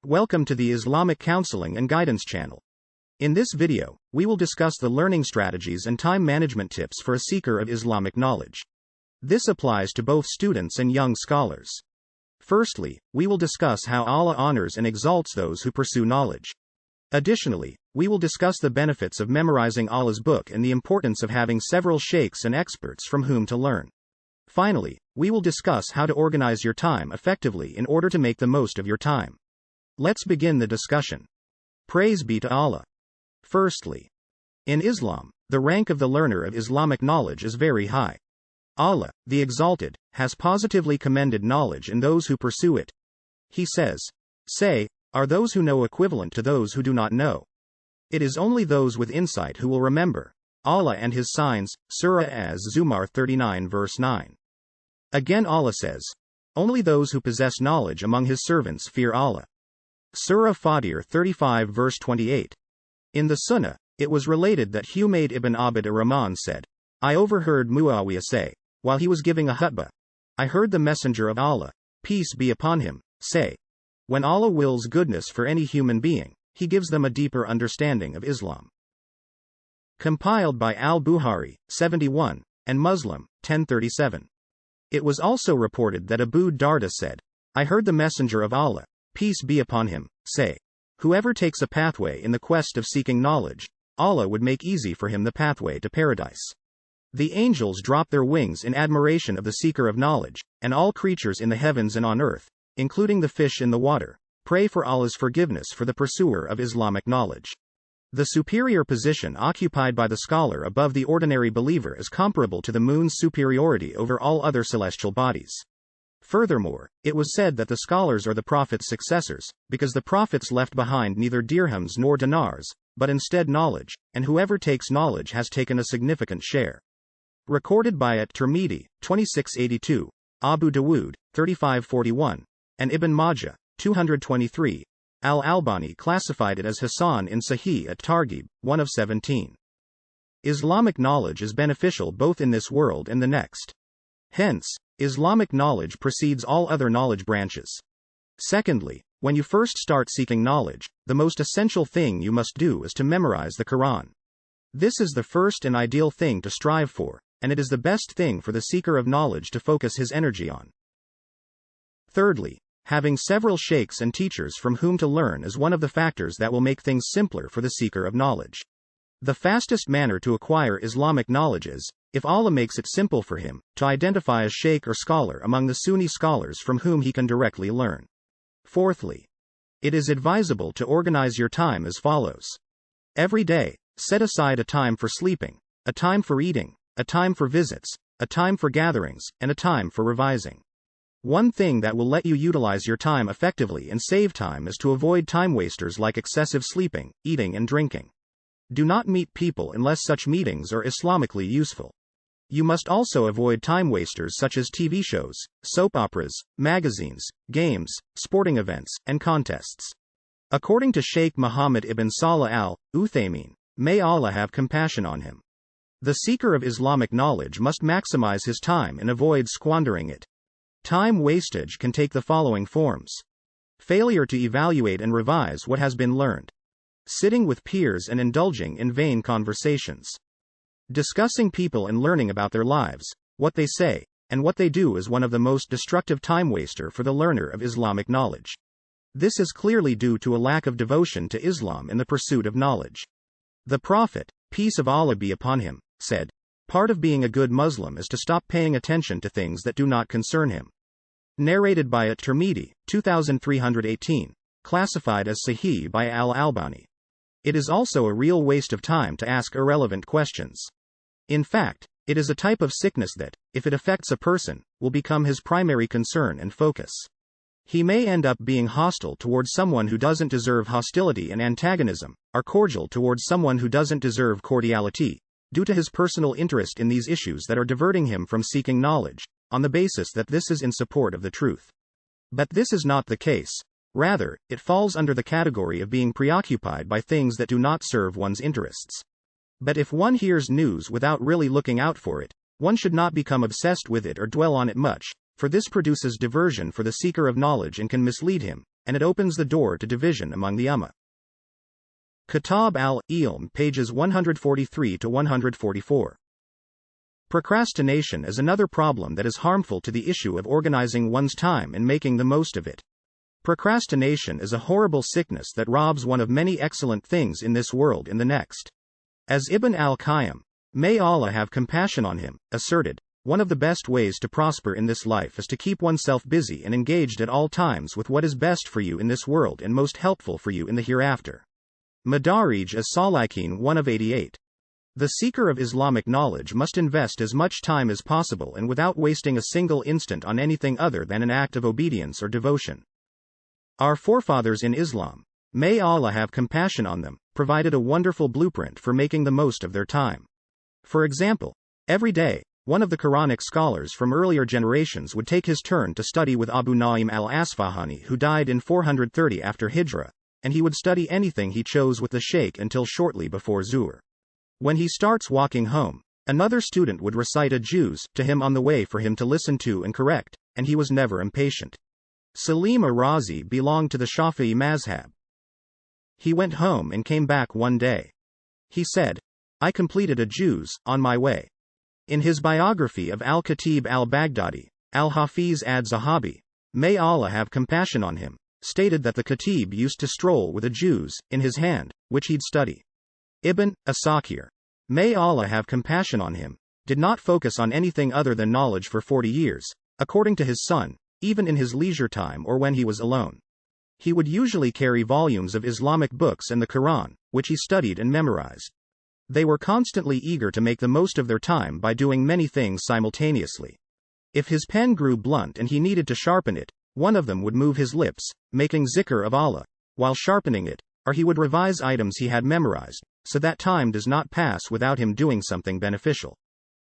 Welcome to the Islamic Counseling and Guidance channel. In this video, we will discuss the learning strategies and time management tips for a seeker of Islamic knowledge. This applies to both students and young scholars. Firstly, we will discuss how Allah honors and exalts those who pursue knowledge. Additionally, we will discuss the benefits of memorizing Allah's book and the importance of having several sheikhs and experts from whom to learn. Finally, we will discuss how to organize your time effectively in order to make the most of your time. Let's begin the discussion. Praise be to Allah. Firstly, in Islam, the rank of the learner of Islamic knowledge is very high. Allah, the Exalted, has positively commended knowledge and those who pursue it. He says, "Say, are those who know equivalent to those who do not know? It is only those with insight who will remember Allah and His signs." Surah Az-Zumar 39 verse 9. Again Allah says, "Only those who possess knowledge among His servants fear Allah." Surah Fatir 35 verse 28. In the Sunnah, it was related that Humayd ibn Abd ar-Rahman said, "I overheard Muawiyah say, while he was giving a khutbah, I heard the Messenger of Allah, peace be upon him, say, when Allah wills goodness for any human being, He gives them a deeper understanding of Islam." Compiled by al-Bukhari, 71, and Muslim, 1037. It was also reported that Abu Darda said, "I heard the Messenger of Allah, peace be upon him, say, whoever takes a pathway in the quest of seeking knowledge, Allah would make easy for him the pathway to paradise. The angels drop their wings in admiration of the seeker of knowledge, and all creatures in the heavens and on earth, including the fish in the water, pray for Allah's forgiveness for the pursuer of Islamic knowledge." The superior position occupied by the scholar above the ordinary believer is comparable to the moon's superiority over all other celestial bodies. Furthermore, it was said that the scholars are the Prophet's successors, because the Prophets left behind neither dirhams nor dinars, but instead knowledge, and whoever takes knowledge has taken a significant share. Recorded by at-Tirmidhi, 2682, Abu Dawood, 3541, and Ibn Majah, 223, Al-Albani classified it as Hasan in Sahih at-Targhib, 1 of 17. Islamic knowledge is beneficial both in this world and the next. Hence, Islamic knowledge precedes all other knowledge branches. Secondly, when you first start seeking knowledge, the most essential thing you must do is to memorize the Quran. This is the first and ideal thing to strive for, and it is the best thing for the seeker of knowledge to focus his energy on. Thirdly, having several sheikhs and teachers from whom to learn is one of the factors that will make things simpler for the seeker of knowledge. The fastest manner to acquire Islamic knowledge is, if Allah makes it simple for him, to identify a sheikh or scholar among the Sunni scholars from whom he can directly learn. Fourthly, it is advisable to organize your time as follows. Every day, set aside a time for sleeping, a time for eating, a time for visits, a time for gatherings, and a time for revising. One thing that will let you utilize your time effectively and save time is to avoid time wasters like excessive sleeping, eating and drinking. Do not meet people unless such meetings are Islamically useful. You must also avoid time wasters such as TV shows, soap operas, magazines, games, sporting events, and contests. According to Sheikh Muhammad ibn Salih al-Uthaymin, may Allah have compassion on him, the seeker of Islamic knowledge must maximize his time and avoid squandering it. Time wastage can take the following forms: failure to evaluate and revise what has been learned, sitting with peers and indulging in vain conversations, discussing people and learning about their lives, what they say, and what they do is one of the most destructive time waster for the learner of Islamic knowledge. This is clearly due to a lack of devotion to Islam in the pursuit of knowledge. The Prophet, peace of Allah be upon him, said, "Part of being a good Muslim is to stop paying attention to things that do not concern him." Narrated by at-Tirmidhi, 2318, classified as Sahih by al-Albani. It is also a real waste of time to ask irrelevant questions. In fact, it is a type of sickness that, if it affects a person, will become his primary concern and focus. He may end up being hostile towards someone who doesn't deserve hostility and antagonism, or cordial towards someone who doesn't deserve cordiality, due to his personal interest in these issues that are diverting him from seeking knowledge, on the basis that this is in support of the truth. But this is not the case. Rather, it falls under the category of being preoccupied by things that do not serve one's interests. But if one hears news without really looking out for it, one should not become obsessed with it or dwell on it much, for this produces diversion for the seeker of knowledge and can mislead him, and it opens the door to division among the ummah. Kitab al-Ilm, pages 143 to 144. Procrastination is another problem that is harmful to the issue of organizing one's time and making the most of it. Procrastination is a horrible sickness that robs one of many excellent things in this world and the next. As Ibn al-Qayyim, may Allah have compassion on him, asserted, one of the best ways to prosper in this life is to keep oneself busy and engaged at all times with what is best for you in this world and most helpful for you in the hereafter. Madarij as-Salikin 1 of 88. The seeker of Islamic knowledge must invest as much time as possible and without wasting a single instant on anything other than an act of obedience or devotion. Our forefathers in Islam, may Allah have compassion on them, provided a wonderful blueprint for making the most of their time. For example, every day, one of the Quranic scholars from earlier generations would take his turn to study with Abu Na'im al-Asfahani, who died in 430 after Hijrah, and he would study anything he chose with the Shaykh until shortly before Zuhr. When he starts walking home, another student would recite a juz to him on the way for him to listen to and correct, and he was never impatient. Salim ar-Razi belonged to the Shafi'i mazhab. He went home and came back one day. He said, I completed a juz on my way. In his biography of Al-Khatib al-Baghdadi, Al-Hafiz ad-Zahabi, may Allah have compassion on him, stated that the Khatib used to stroll with a juz in his hand, which he'd study. Ibn Asakir, may Allah have compassion on him, did not focus on anything other than knowledge for 40 years, according to his son, even in his leisure time or when he was alone. He would usually carry volumes of Islamic books and the Quran, which he studied and memorized. They were constantly eager to make the most of their time by doing many things simultaneously. If his pen grew blunt and he needed to sharpen it, one of them would move his lips, making zikr of Allah, while sharpening it, or he would revise items he had memorized, so that time does not pass without him doing something beneficial.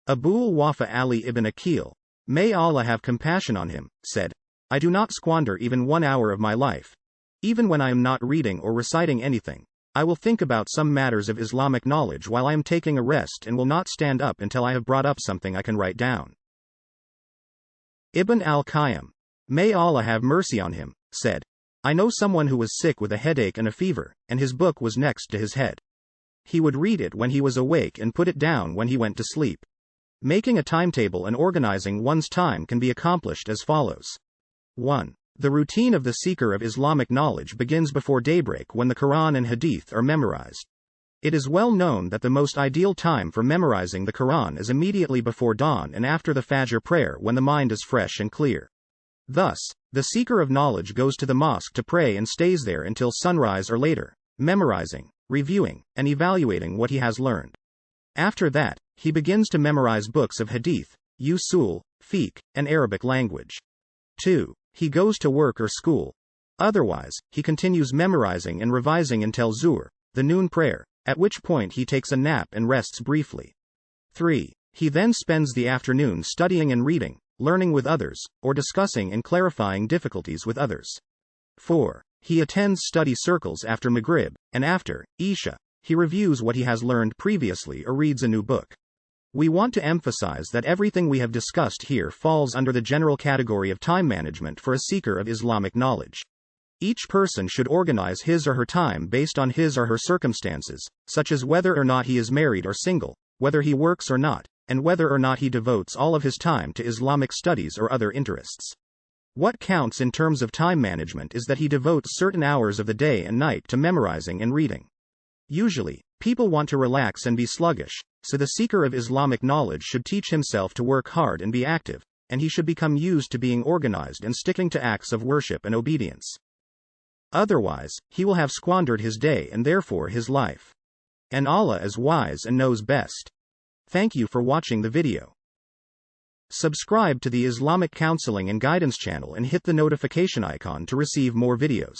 Abul Wafa Ali ibn Aqil, may Allah have compassion on him, said, I do not squander even 1 hour of my life. Even when I am not reading or reciting anything, I will think about some matters of Islamic knowledge while I am taking a rest and will not stand up until I have brought up something I can write down. Ibn al-Qayyim, may Allah have mercy on him, said, I know someone who was sick with a headache and a fever, and his book was next to his head. He would read it when he was awake and put it down when he went to sleep. Making a timetable and organizing one's time can be accomplished as follows. 1. The routine of the seeker of Islamic knowledge begins before daybreak when the Quran and Hadith are memorized. It is well known that the most ideal time for memorizing the Quran is immediately before dawn and after the Fajr prayer when the mind is fresh and clear. Thus, the seeker of knowledge goes to the mosque to pray and stays there until sunrise or later, memorizing, reviewing, and evaluating what he has learned. After that, he begins to memorize books of Hadith, Usul, Fiqh, and Arabic language. 2. He goes to work or school. Otherwise, he continues memorizing and revising until Zuhr, the noon prayer, at which point he takes a nap and rests briefly. 3. He then spends the afternoon studying and reading, learning with others, or discussing and clarifying difficulties with others. 4. He attends study circles after Maghrib, and after Isha, he reviews what he has learned previously or reads a new book. We want to emphasize that everything we have discussed here falls under the general category of time management for a seeker of Islamic knowledge. Each person should organize his or her time based on his or her circumstances, such as whether or not he is married or single, whether he works or not, and whether or not he devotes all of his time to Islamic studies or other interests. What counts in terms of time management is that he devotes certain hours of the day and night to memorizing and reading. Usually, people want to relax and be sluggish, so the seeker of Islamic knowledge should teach himself to work hard and be active, and he should become used to being organized and sticking to acts of worship and obedience. Otherwise, he will have squandered his day and therefore his life. And Allah is wise and knows best. Thank you for watching the video. Subscribe to the Islamic Counseling and Guidance channel and hit the notification icon to receive more videos.